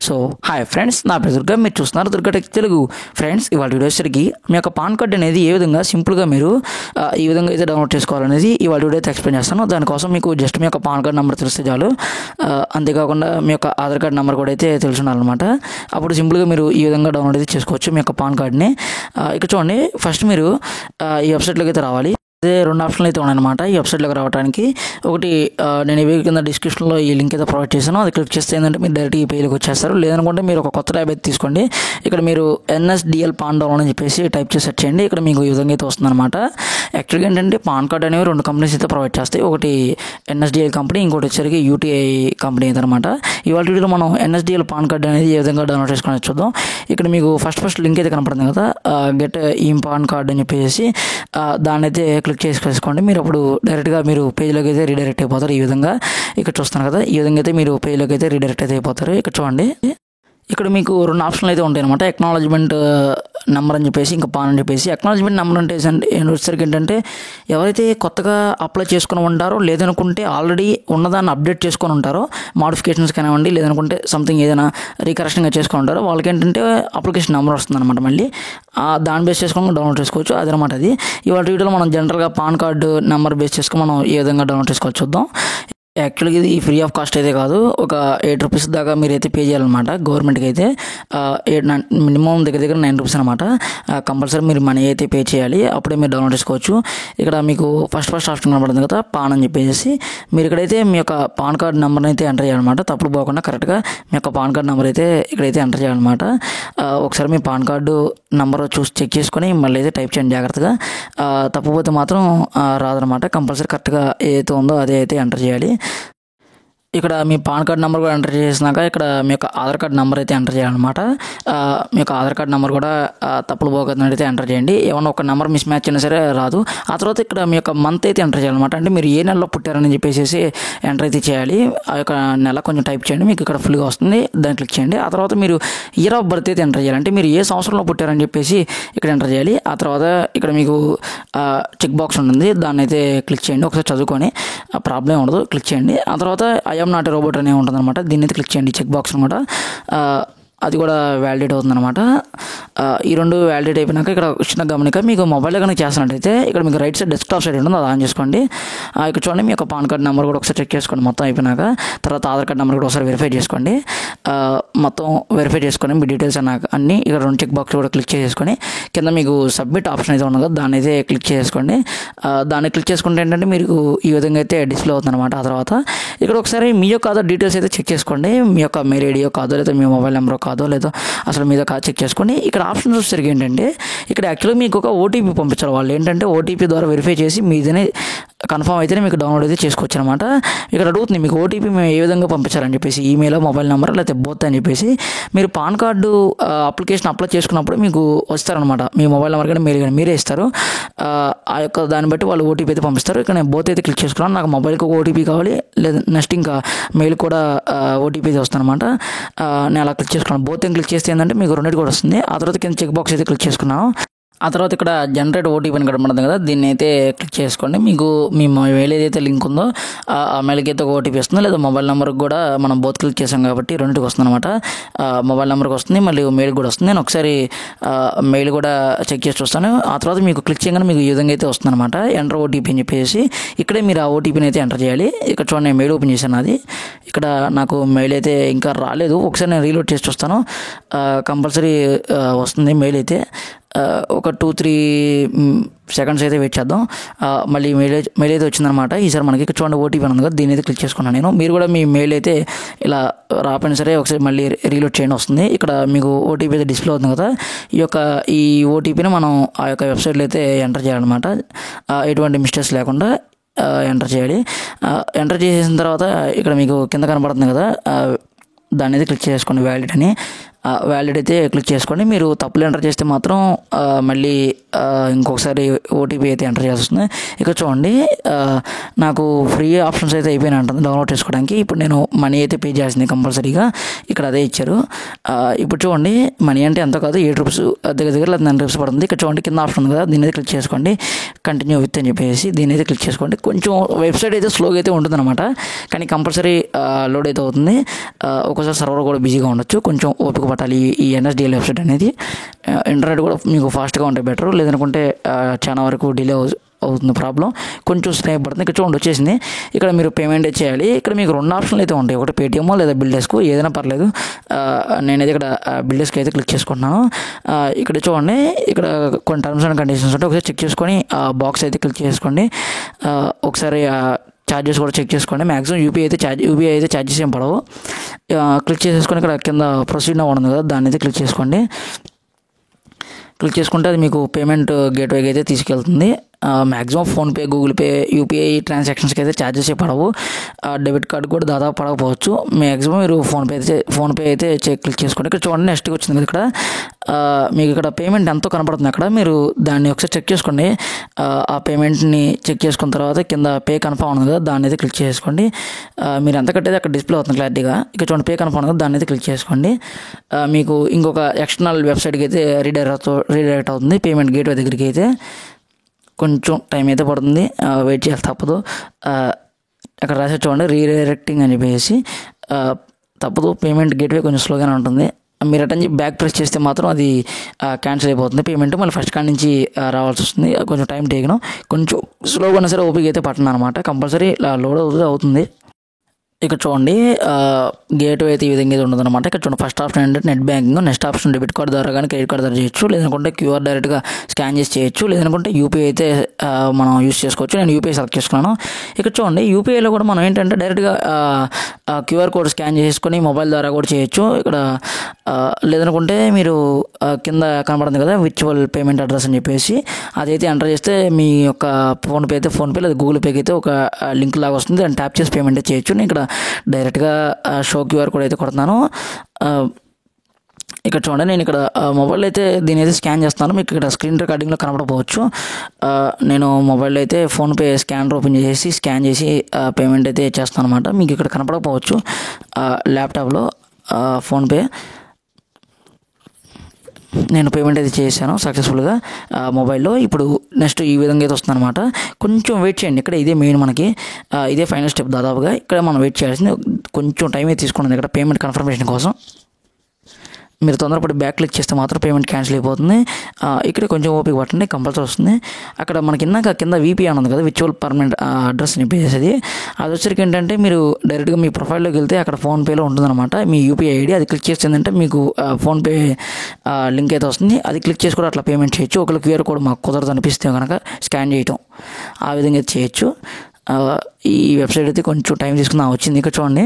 So hi friends, నా పేరు దుర్గా, మీరు చూస్తున్నారు దుర్గా టెక్ తెలుగు. ఫ్రెండ్స్, ఇవాళ వీడియో వచ్చరికి మీ యొక్క పాన్ కార్డ్ అనేది ఏ విధంగా సింపుల్గా మీరు ఈ విధంగా అయితే డౌన్లోడ్ చేసుకోవాలనేది ఇవాళ వీడియో అయితే ఎక్స్ప్లెయిన్ చేస్తాను. దానికోసం మీకు జస్ట్ మీ యొక్క పాన్ కార్డ్ నెంబర్ తెలిస్తే చాలు. అంతేకాకుండా మీ యొక్క ఆధార్ కార్డ్ నెంబర్ కూడా అయితే తెలిసి ఉండాలన్నమాట. అప్పుడు సింపుల్గా మీరు ఈ విధంగా డౌన్లోడ్ అయితే చేసుకోవచ్చు మీ యొక్క పాన్ కార్డ్ని. ఇక్కడ చూడండి, ఫస్ట్ మీరు ఈ వెబ్సైట్లోకి అయితే రావాలి. అదే రెండు ఆప్షన్లు అయితే ఉన్నాయన్నమాట ఈ వెబ్సైట్లోకి రావడానికి. ఒకటి నేను ఇవి కింద డిస్క్రిప్షన్లో ఈ లింక్ అయితే ప్రొవైడ్ చేశాను. అది క్లిక్ చేస్తే ఏంటంటే మీరు డైరెక్ట్ ఈ పేజ్కి వచ్చేస్తారు. లేదనుకుంటే మీరు ఒక కొత్త ట్యాబ్ అయితే తీసుకోండి. ఇక్కడ మీరు NSDL పాన్ డౌన్లోడ్ అని చెప్పేసి టైప్ చేసి సెర్చ్ చేయండి. ఇక్కడ మీకు ఈ విధంగా అయితే వస్తుందన్నమాట. యాక్చువల్గా ఏంటంటే పాన్ కార్డ్ అనేవి రెండు కంపెనీస్ అయితే ప్రొవైడ్ చేస్తాయి. ఒకటి NSDL కంపెనీ, ఇంకోటి వచ్చేసరికి UTI కంపెనీ అయితే అనమాట. ఇవాళ వీడియోలో మనం NSDL పాన్ కార్డ్ అనేది ఏ విధంగా డౌన్లోడ్ చేసుకొని చూద్దాం. ఇక్కడ మీకు ఫస్ట్ లింక్ అయితే కనపడుతుంది కదా, గెట్ ఈ పాన్ కార్డ్ అని చెప్పేసి దాన్ని అయితే క్లిక్ చేసుకోండి. మీరు అప్పుడు డైరెక్ట్గా మీరు పేజ్లోకి అయితే రీడైరెక్ట్ అయిపోతారు. ఈ విధంగా ఇక్కడ చూస్తున్నారు కదా, ఈ విధంగా అయితే మీరు పేజ్లోకి అయితే రీడైరెక్ట్ అయితే అయిపోతారు. ఇక్కడ చూడండి, ఇక్కడ మీకు రెండు ఆప్షన్లు అయితే ఉంటాయి అనమాట. ఎక్నాలజ్మెంట్ నెంబర్ అని చెప్పేసి, ఇంకా పాన్ అని చెప్పేసి. ఎక్నాలజ్మెంట్ నెంబర్ అంటే వచ్చేసరికి ఏంటంటే ఎవరైతే కొత్తగా అప్లై చేసుకుని ఉంటారో, లేదనుకుంటే ఆల్రెడీ ఉన్నదాన్ని అప్డేట్ చేసుకొని ఉంటారో, మోడిఫికేషన్స్ కానివ్వండి, లేదనుకుంటే సంథింగ్ ఏదైనా రీకరెక్షన్గా చేసుకొని ఉంటారో వాళ్ళకి ఏంటంటే అప్లికేషన్ నెంబర్ వస్తుంది అనమాట. మళ్ళీ దాన్ని బేస్ చేసుకొని డౌన్లోడ్ చేసుకోవచ్చు. అదనమాట అది. ఇవాళ వీడియోలో మనం జనరల్గా పాన్ కార్డు నెంబర్ బేస్ చేసుకొని మనం ఏ విధంగా డౌన్లోడ్ చేసుకోవచ్చు చూద్దాం. యాక్చువల్గా ఇది ఫ్రీ ఆఫ్ కాస్ట్ అయితే కాదు, ఒక ₹8 దాకా మీరు అయితే పే చేయాలన్నమాట గవర్నమెంట్కి అయితే. మినిమం దగ్గర ₹9 అనమాట. కంపల్సరీ మీరు మనీ అయితే పే చేయాలి, అప్పుడే మీరు డౌన్లోడ్ చేసుకోవచ్చు. ఇక్కడ మీకు ఫస్ట్ ఆప్షన్ కనబడుతుంది కదా, పాన్ అని చెప్పేసి. మీరు ఇక్కడైతే మీ యొక్క పాన్ కార్డ్ నెంబర్ని అయితే ఎంటర్ చేయాలన్నమాట. తప్పులు పోకుండా కరెక్ట్గా మీ యొక్క పాన్ కార్డ్ నెంబర్ అయితే ఇక్కడైతే ఎంటర్ చేయాలన్నమాట. ఒకసారి మీ పాన్ కార్డు నెంబర్ చూసి చెక్ చేసుకొని మళ్ళీ అయితే టైప్ చేయండి జాగ్రత్తగా. తప్పుపోతే మాత్రం రాదనమాట. కంపల్సరీ కరెక్ట్గా ఏదైతే ఉందో అదే అయితే ఎంటర్ చేయాలి. ఇక్కడ మీ పాన్ కార్డ్ నెంబర్ కూడా ఎంటర్ చేసినాక ఇక్కడ మీ యొక్క ఆధార్ కార్డ్ నెంబర్ అయితే ఎంటర్ చేయాలన్నమాట. మీ యొక్క ఆధార్ కార్డ్ నెంబర్ కూడా తప్పులు పోకుండా అయితే ఎంటర్ చేయండి. ఏమన్నా ఒక నెంబర్ మిస్ మ్యాచ్ అయినా సరే రాదు. ఆ తర్వాత ఇక్కడ మీ యొక్క మంత్ అయితే ఎంటర్ చేయాలన్నమాట. అంటే మీరు ఏ నెలలో పుట్టారని చెప్పేసి ఎంటర్ అయితే చేయాలి. ఆ యొక్క నెల కొంచెం టైప్ చేయండి, మీకు ఇక్కడ ఫుల్గా వస్తుంది, దాన్ని క్లిక్ చేయండి. ఆ తర్వాత మీరు ఇయర్ ఆఫ్ బర్త్ అయితే ఎంటర్ చేయాలి. అంటే మీరు ఏ సంవత్సరంలో పుట్టారని చెప్పేసి ఇక్కడ ఎంటర్ చేయాలి. ఆ తర్వాత ఇక్కడ మీకు చెక్ బాక్స్ ఉంటుంది, దాన్ని అయితే క్లిక్ చేయండి. ఒకసారి చదువుకొని ప్రాబ్లం ఉండదు, క్లిక్ చేయండి. ఆ తర్వాత ఐఎమ్ నాట్ ఏ రోబోట్ అనే ఉంటుంది అనమాట. దీన్ని అయితే క్లిక్ చేయండి, చెక్ బాక్స్ కూడా. అది కూడా వ్యాలిడేట్ అవుతుందన్నమాట. ఈ రెండు వ్యాలిడేట్ అయిపోయినాక ఇక్కడ చిన్న గమనిక, మీకు మొబైల్లో కనుక చేస్తున్నట్టయితే ఇక్కడ మీకు రైట్ సైడ్ డెస్క్టాప్ సైడ్ ఉంటుంది, అది ఆన్ చేసుకోండి. ఇక్కడ చూడండి, మీ యొక్క పాన్ కార్డ్ నెంబర్ కూడా ఒకసారి చెక్ చేసుకోండి మొత్తం అయిపోయినాక. తర్వాత ఆధార్ కార్డ్ నెంబర్ కూడా ఒకసారి వెరిఫై చేసుకోండి. మొత్తం వెరిఫై చేసుకొని మీ డీటెయిల్స్ అన్నీ ఇక్కడ రెండు చెక్ బాక్స్ కూడా క్లిక్ చేసుకొని కింద మీకు సబ్మిట్ ఆప్షన్ అయితే ఉంది కదా, దాన్ని అయితే క్లిక్ చేసుకోండి. దాన్ని క్లిక్ చేసుకుంటే ఏంటంటే మీకు ఈ విధంగా అయితే డిస్ప్లే అవుతుంది అనమాట. ఆ తర్వాత ఇక్కడ ఒకసారి మీ యొక్క ఆధార్ డీటెయిల్స్ అయితే చెక్ చేసుకోండి. మీ యొక్క మెయిల్ ఐడియో కాదో, లేదా మీ మొబైల్ నెంబర్ కాదో, లేదా అసలు మీద చెక్ చేసుకోండి. ఇక్కడ ఆప్షన్స్ వచ్చేసరికి ఏంటంటే ఇక్కడ యాక్చువల్గా మీకు ఒక OTP పంపించాలి. వాళ్ళు ఏంటంటే OTP ద్వారా వెరిఫై చేసి మీదనే కన్ఫర్మ్ అయితేనే మీకు డౌన్లోడ్ అయితే చేసుకోవచ్చు అనమాట. ఇక్కడ అడుగుతుంది మీకు OTP మేము ఏ విధంగా పంపించాలని చెప్పేసి, ఈమెయిల్, మొబైల్ నెంబర్, లేకపోతే బోత్ అని చెప్పేసి. మీరు పాన్ కార్డు అప్లికేషన్ అప్లై చేసుకున్నప్పుడు మీకు వస్తారనమాట. మీ మొబైల్ నెంబర్ కానీ మెయిల్ కానీ మీరే ఇస్తారు. ఆ యొక్క దాన్ని బట్టి వాళ్ళు OTP అయితే పంపిస్తారు. ఇక్కడ నేను బోత్ అయితే క్లిక్ చేసుకున్నాను. నాకు మొబైల్కి ఒక OTP కావాలి, లేదా నెక్స్ట్ ఇంకా మెయిల్ కూడా OTP అయితే వస్తుంది అనమాట. నేను అలా క్లిక్ చేసుకున్నాను. బోత్ క్లిక్ చేస్తే ఏంటంటే మీకు రెండింటి కూడా వస్తుంది. ఆ తర్వాత కింద చెక్ బాక్స్ అయితే క్లిక్ చేసుకున్నాను. ఆ తర్వాత ఇక్కడ జనరేట్ OTP అని కనబడుతుంది కదా, దీన్ని అయితే క్లిక్ చేసుకోండి. మీకు మీ మెయిల్ ఏదైతే లింక్ ఉందో ఆ మెయిల్కి అయితే ఒక OTP వస్తుంది, లేదా మొబైల్ నెంబర్కి కూడా మనం బోత్ క్లిక్ చేసాం కాబట్టి రెండింటికి వస్తుంది అనమాట. మొబైల్ నెంబర్కి వస్తుంది, మళ్ళీ మెయిల్ కూడా వస్తుంది. నేను ఒకసారి మెయిల్ కూడా చెక్ చేసి చూస్తాను. ఆ తర్వాత మీకు క్లిక్ చేయగానే మీకు ఈ విధంగా అయితే వస్తుంది అనమాట. ఎంటర్ OTP అని చెప్పేసి ఇక్కడే మీరు ఆ OTPని అయితే ఎంటర్ చేయాలి. ఇక్కడ చూడండి, నేను మెయిల్ ఓపెన్ చేశాను. అది ఇక్కడ నాకు మెయిల్ అయితే ఇంకా రాలేదు. ఒకసారి నేను రీలోడ్ చేసి చూస్తాను. కంపల్సరీ వస్తుంది మెయిల్ అయితే. ఒక 2-3 సెకండ్స్ అయితే వెయిట్ చేద్దాం. మళ్ళీ మెయిల్ అయితే వచ్చిందనమాట. ఈసారి మనకి ఇక్కడ చూడండి OTP ఉంది కదా, దీన్ని అయితే క్లిక్ చేసుకున్నాను నేను. మీరు కూడా మీ మెయిల్ అయితే ఇలా రాపోయినా సరే ఒకసారి మళ్ళీ రీలోడ్ చేయండి, వస్తుంది. ఇక్కడ మీకు OTP అయితే డిస్ప్లే అవుతుంది కదా, ఈ OTPని మనం ఆ యొక్క వెబ్సైట్లో అయితే ఎంటర్ చేయాలన్నమాట. ఎటువంటి మిస్టేక్స్ లేకుండా ఎంటర్ చేయాలి. ఎంటర్ చేసిన తర్వాత ఇక్కడ మీకు కింద కనబడుతుంది కదా, దాన్ని అయితే క్లిక్ చేసుకోండి వ్యాలిడ్ అని. వ్యాలిడ్ అయితే క్లిక్ చేసుకోండి. మీరు తప్పులు ఎంటర్ చేస్తే మాత్రం మళ్ళీ ఇంకొకసారి ఓటీపీ అయితే ఎంటర్ చేయాల్సి వస్తుంది. ఇక్కడ చూడండి నాకు ఫ్రీ ఆప్షన్స్ అయితే అయిపోయినాయి అంటుంది డౌన్లోడ్ చేసుకోవడానికి. ఇప్పుడు నేను మనీ అయితే పే చేయాల్సింది కంపల్సరీగా, ఇక్కడ అదే ఇచ్చారు. ఇప్పుడు చూడండి మనీ అంటే ఎంతో కాదు, 7 రూపీస్ దగ్గర దగ్గర లేదా 9 రూపీస్ పడుతుంది. ఇక్కడ చూడండి కింద ఆప్షన్ ఉంది కదా, దీని అయితే క్లిక్ చేసుకోండి. కంటిన్యూ విత్ అని చెప్పేసి దీని అయితే క్లిక్ చేసుకోండి. కొంచెం వెబ్సైట్ అయితే స్లోగా అయితే ఉంటుంది అనమాట, కానీ కంపల్సరీ లోడ్ అయితే అవుతుంది. ఒక్కోసారి సర్వర్ కూడా బిజీగా ఉండొచ్చు, కొంచెం ఓపిక పట్టాలి. ఈ ఎన్ఎస్డిఎల్ వెబ్సైట్ అనేది ఇంటర్నెట్ కూడా మీకు ఫాస్ట్గా ఉంటే బెటర్, లేదనుకుంటే చాలా వరకు డిలే అవుతుంది ప్రాబ్లం, కొంచెం స్నేప్ పడుతుంది. ఇక్కడ చూడండి వచ్చేసింది. ఇక్కడ మీరు పేమెంట్ చేయాలి. ఇక్కడ మీకు 2 ఆప్షన్లు అయితే ఉంటాయి, ఒకటి పేటిఎం లేదా బిల్డెస్క్, ఏదైనా పర్లేదు. నేనైతే ఇక్కడ బిల్డెస్క్ అయితే క్లిక్ చేసుకుంటున్నాను. ఇక్కడ చూడండి ఇక్కడ కొన్ని టర్మ్స్ అండ్ కండిషన్స్ ఉంటాయి, ఒకసారి చెక్ చేసుకొని బాక్స్ అయితే క్లిక్ చేసుకోండి. ఒకసారి ఛార్జెస్ కూడా చెక్ చేసుకోండి. మ్యాక్సిమం యూపీఐ అయితే ఛార్జెస్ ఏం పడవు. క్లిక్ చేసేసుకొని ఇక్కడ కింద ప్రొసీడ్ నౌ ఉంది కదా, దాన్ని అయితే క్లిక్ చేసుకోండి. క్లిక్ చేసుకుంటే అది మీకు పేమెంట్ గేట్వేకి అయితే తీసుకెళ్తుంది. Maximum PhonePe, Google Pay, UPI ట్రాన్సాక్షన్స్కి అయితే ఛార్జెస్ పడవు. డెబిట్ కార్డు కూడా దాదాపు పడకపోవచ్చు. మ్యాక్సిమం మీరు ఫోన్పే అయితే క్లిక్ చేసుకోండి. ఇక్కడ చూడండి నెక్స్ట్కి వచ్చింది కదా, ఇక్కడ మీకు ఇక్కడ పేమెంట్ ఎంతో కనపడుతుంది. అక్కడ మీరు దాన్ని ఒకసారి చెక్ చేసుకోండి. ఆ పేమెంట్ని చెక్ చేసుకున్న తర్వాత కింద పే కన్ఫర్మ్ ఉంది కదా, దాన్ని అయితే క్లిక్ చేసుకోండి. మీరు ఎంత కట్టేది అక్కడ డిస్ప్లే అవుతుంది క్లారిటీగా. ఇక్కడ చూడండి పే కన్ఫర్మ్ ఉంది కదా, దాన్ని అయితే క్లిక్ చేసుకోండి. మీకు ఇంకొక ఎక్స్టర్నల్ వెబ్సైట్కి అయితే రీడైరెక్ట్ అవుతుంది, పేమెంట్ గేట్వే దగ్గరికి అయితే. కొంచెం టైం అయితే పడుతుంది, వెయిట్ చేయాలి తప్పదు. అక్కడ రాసే చూడండి రీడైరెక్టింగ్ అని చెప్పేసి, తప్పదు. పేమెంట్ గేట్వే కొంచెం స్లోగానే ఉంటుంది. మీరు రిటర్న్ బ్యాక్ ప్రెస్ చేస్తే మాత్రం అది క్యాన్సిల్ అయిపోతుంది పేమెంట్, మళ్ళీ ఫస్ట్ కాడి నుంచి రావాల్సి వస్తుంది. కొంచెం టైం టేకను, కొంచెం స్లోగా ఉన్నా సరే ఓపిక అయితే పట్టను అనమాట. కంపల్సరీ లోడ్ అవుతుంది. ఇక్కడ చూడండి గేట్వే అయితే ఈ విధంగా అయితే ఉండదు అనమాట. ఇక్కడ చూడండి ఫస్ట్ ఆప్షన్ ఏంటంటే net banking, next option debit card ద్వారా కానీ క్రెడిట్ కార్డ్ ద్వారా చేయొచ్చు, లేదనుకుంటే క్యూఆర్ డైరెక్ట్గా స్కాన్ చేసి చేయొచ్చు, లేదనుకుంటే యూపీఐ అయితే మనం యూస్ చేసుకోవచ్చు. నేను యూపీఐ సెలెక్ట్ చేసుకున్నాను. ఇక్కడ చూడండి యూపీఐలో కూడా మనం ఏంటంటే డైరెక్ట్గా క్యూఆర్ కోడ్ స్కాన్ చేసుకొని మొబైల్ ద్వారా కూడా చేయొచ్చు. ఇక్కడ లేదనుకుంటే మీరు కింద కనబడుతుంది కదా విర్చువల్ పేమెంట్ అడ్రస్ అని చెప్పేసి, అదైతే ఎంటర్ చేస్తే మీ యొక్క ఫోన్పే లేదా గూగుల్ పేకి అయితే ఒక లింక్ లాగా వస్తుంది, దాన్ని ట్యాప్ చేసి పేమెంట్ చేయొచ్చు. నేను ఇక్కడ డైరెక్ట్గా షో క్యూఆర్ కోడ్ అయితే కొడుతున్నాను. ఇక్కడ చూడండి నేను ఇక్కడ మొబైల్ అయితే దీని అయితే స్కాన్ చేస్తున్నాను. మీకు ఇక్కడ స్క్రీన్ రికార్డింగ్లో కనపడకపోవచ్చు. నేను మొబైల్లో అయితే ఫోన్పే స్కానర్ ఓపెన్ చేసి స్కాన్ చేసి పేమెంట్ అయితే చేస్తాను అనమాట. మీకు ఇక్కడ కనపడకపోవచ్చు ల్యాప్టాప్లో ఫోన్పే. నేను పేమెంట్ అయితే చేశాను సక్సెస్ఫుల్గా మొబైల్లో. ఇప్పుడు నెక్స్ట్ ఈ విధంగా అయితే వస్తుంది అనమాట. కొంచెం వెయిట్ చేయండి. ఇక్కడ ఇదే మెయిన్ మనకి ఇదే ఫైనల్ స్టెప్ దాదాపుగా. ఇక్కడ మనం వెయిట్ చేయాల్సింది కొంచెం టైం అయితే తీసుకున్నది ఇక్కడ పేమెంట్ కన్ఫర్మేషన్ కోసం. మీరు తొందరపడి బ్యాక్ క్లిక్ చేస్తే మాత్రం పేమెంట్ క్యాన్సిల్ అయిపోతుంది. ఇక్కడ కొంచెం ఓపిక పట్టండి, కంపల్సరీ వస్తుంది. అక్కడ మనకి ఇందాక కింద వీపీఐ ఉంది కదా, విర్చువల్ పర్మనెంట్ అడ్రస్ నింపేసేది. అది వచ్చరికి ఏంటంటే మీరు డైరెక్ట్గా మీ ప్రొఫైల్లోకి వెళ్తే అక్కడ ఫోన్పేలో ఉంటుందన్నమాట మీ యూపీఐ ఐడి. అది క్లిక్ చేసిందంటే మీకు ఫోన్పే లింక్ అయితే వస్తుంది. అది క్లిక్ చేసి కూడా అట్లా పేమెంట్ చేయొచ్చు. ఒకవేళ క్యూఆర్ కోడ్ మాకు కుదరదు అనిపిస్తే కనుక స్కాన్ చేయటం ఆ విధంగా చేయొచ్చు. ఈ వెబ్సైట్ అయితే కొంచెం టైం తీసుకుని వచ్చింది. ఇక్కడ చూడండి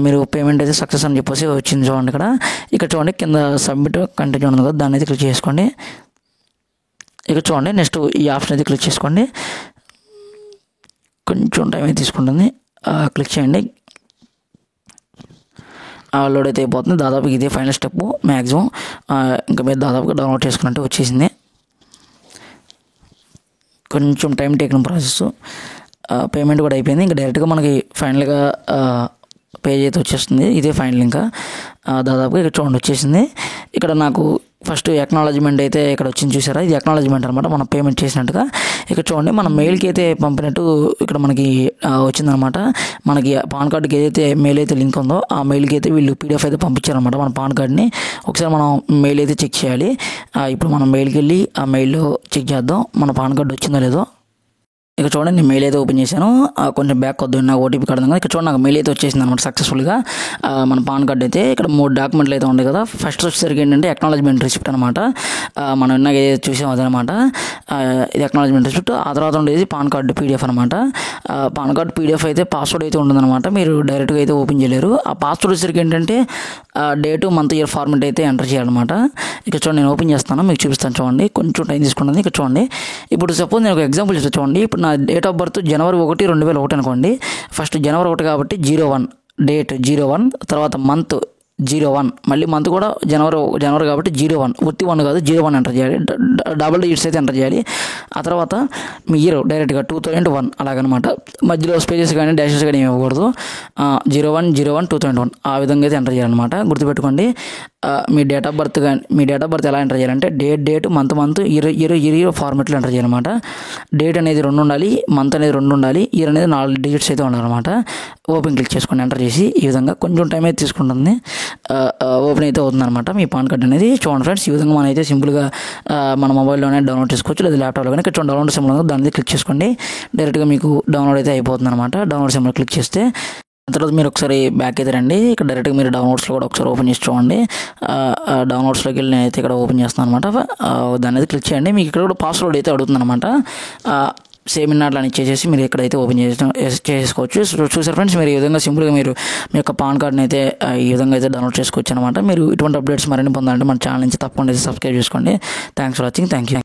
మీరు పేమెంట్ అయితే సక్సెస్ అని చెప్పేసి వచ్చింది చూడండి. ఇక్కడ చూడండి కింద సబ్మిట్ కంటిన్యూ ఉంది కదా, దాన్ని అయితే క్లిక్ చేసుకోండి. ఇక్కడ చూడండి నెక్స్ట్ ఈ ఆప్షన్ అయితే క్లిక్ చేసుకోండి. కొంచెం టైం అయితే తీసుకుంటుంది, క్లిక్ చేయండి. లోడ్ అయితే అయిపోతుంది. దాదాపు ఇదే ఫైనల్ స్టెప్ మ్యాక్సిమం. ఇంకా మీరు దాదాపుగా డౌన్లోడ్ చేసుకున్నట్టు వచ్చేసింది. కొంచెం టైం టేకిన ప్రాసెస్. పేమెంట్ కూడా అయిపోయింది. ఇంకా డైరెక్ట్గా మనకి ఫైనల్గా పేజ్ అయితే వచ్చేస్తుంది. ఇదే ఫైనల్. ఇంకా దాదాపుగా ఇక్కడ చూడండి వచ్చేసింది. ఇక్కడ నాకు ఫస్ట్ ఎక్నాలజ్మెంట్ అయితే ఇక్కడ వచ్చింది చూసారా, ఇది ఎక్నాలజ్మెంట్ అనమాట మనం పేమెంట్ చేసినట్టుగా. ఇక్కడ చూడండి మన మెయిల్కి అయితే పంపినట్టు ఇక్కడ మనకి వచ్చిందనమాట. మనకి పాన్ కార్డుకి ఏదైతే మెయిల్ అయితే లింక్ ఉందో ఆ మెయిల్కి అయితే వీళ్ళు పీడిఎఫ్ అయితే పంపించారనమాట మన పాన్ కార్డ్ని. ఒకసారి మనం మెయిల్ అయితే చెక్ చేయాలి. ఇప్పుడు మనం మెయిల్కి వెళ్ళి ఆ మెయిల్లో చెక్ చేద్దాం మన పాన్ కార్డు వచ్చిందో లేదో. ఇక చూడండి నేను మెయిల్ అయితే ఓపెన్ చేశాను. కొంచెం బ్యాక్ వద్దు, నాకు ఓటీపీ కార్డు ఉంది. ఇక్కడ చూడండి నాకు మెయిల్ అయితే వచ్చేసింది అనమాట సక్సెస్ఫుల్గా మన పాన్ కార్డు అయితే. ఇక్కడ 3 డాక్యుమెంట్లు అయితే ఉన్నాయి కదా. ఫస్ట్ వచ్చేసరికి ఏంటంటే ఎక్నాలజ్మెంట్ రిసిప్ట్ అనమాట. మనం ఇందాక ఏదైతే చూసాం అదనమాట, ఇది ఎక్నాలజ్మెంట్ రిసిప్ట్. ఆ తర్వాత ఉండేది పాన్ కార్డు పీడిఎఫ్ అనమాట. పాన్ కార్డు పీడిఎఫ్ అయితే పాస్వర్డ్ అయితే ఉంటుందన్నమాట, మీరు డైరెక్ట్గా అయితే ఓపెన్ చేయలేరు. ఆ పాస్వర్డ్ వచ్చేసరికి ఏంటంటే డేటు మంత్ ఇయర్ ఫార్మెట్ అయితే ఎంటర్ చేయాలన్నమాట. ఇక్కడ చూడండి నేను ఓపెన్ చేస్తాను, మీకు చూపిస్తాను చూడండి. కొంచెం టైం తీసుకుంటుంది. ఇక్కడ చూడండి ఇప్పుడు సపోజ్ నేను ఒక ఎగ్జాంపుల్ చెప్తాను చూడండి. ఇప్పుడు నా డేట్ ఆఫ్ బర్త్ జనవరి 1, 2001 అనుకోండి. ఫస్ట్ జనవరి 1 కాబట్టి 01 డేట్ 01, తర్వాత మంత్ 01 మళ్ళీ మంత్ కూడా జనవరి కాబట్టి 01 ఉత్తి 1 కాదు 01 ఎంటర్ చేయాలి. డబుల్ డిజిట్స్ అయితే ఎంటర్ చేయాలి. ఆ తర్వాత మీ ఇయర్ డైరెక్ట్గా 2001 అలాగనమాట. మధ్యలో స్పేసెస్ కానీ డాషెస్ కానీ ఏమి ఇవ్వకూడదు. 01/01/2001 ఆ విధంగా అయితే ఎంటర్ చేయాలన్నమాట. గుర్తుపెట్టుకోండి. మీ డేట్ ఆఫ్ బర్త్ ఎలా ఎంటర్ చేయాలంటే డేట్ మంత్ ఇయర్ ఫార్మెట్లో ఎంటర్ చేయాలన్నమాట. డేట్ అనేది 2 ఉండాలి, మంత్ అనేది 2 ఉండాలి, ఇయర్ అనేది 4 డిజిట్స్ అయితే ఉండాలన్నమాట. ఓపెన్ క్లిక్ చేసుకొని ఎంటర్ చేసి ఈ విధంగా కొంచెం టైం అయితే తీసుకుంటుంది, ఓపెన్ అయితే అవుతుందన్నమాట మీ పాన్ కార్డ్ అనేది. చూడండి ఫ్రెండ్స్, ఈ విధంగా మనం అయితే సింపుల్గా మన మొబైల్లోనే డౌన్లోడ్ చేసుకోవచ్చు, లేదా ల్యాప్టాప్లో కానీ ఇక్కడ డౌన్లోడ్ సింబల్ ఉంది, దాని మీద క్లిక్ చేసుకోండి. డైరెక్ట్గా మీకు డౌన్లోడ్ అయితే అయిపోతుంది అనమాట. డౌన్లోడ్ సింబల్ క్లిక్ చేస్తే తర్వాత మీరు ఒకసారి బ్యాక్ అయితే రండి. ఇక్కడ డైరెక్ట్గా మీరు డౌన్లోడ్స్లో కూడా ఒకసారి ఓపెన్ చేసి చూడండి. డౌన్లోడ్స్లోకి వెళ్ళి నేనైతే ఇక్కడ ఓపెన్ చేస్తాను అనమాట. దాన్ని అయితే క్లిక్ చేయండి. మీకు ఇక్కడ కూడా పాస్వర్డ్ అయితే అడుగుతుంది అనమాట. సేమ్ ఇన్నాట్లని ఇచ్చేసి మీరు ఎక్కడైతే ఓపెన్ చేసుకోవచ్చు. చూసారు ఫ్రెండ్స్, మీరు ఈ విధంగా సింపుల్గా మీరు మీ యొక్క పాన్ కార్డ్ని అయితే ఈ విధంగా అయితే డౌన్లోడ్ చేసుకోవచ్చు అనమాట. మీరు ఇటువంటి అప్డేట్స్ మరిన్ని పొందాలంటే మన ఛానల్ నుంచి తప్పకుండా సబ్స్క్రైబ్ చేసుకోండి. Thanks for watching. Thank you.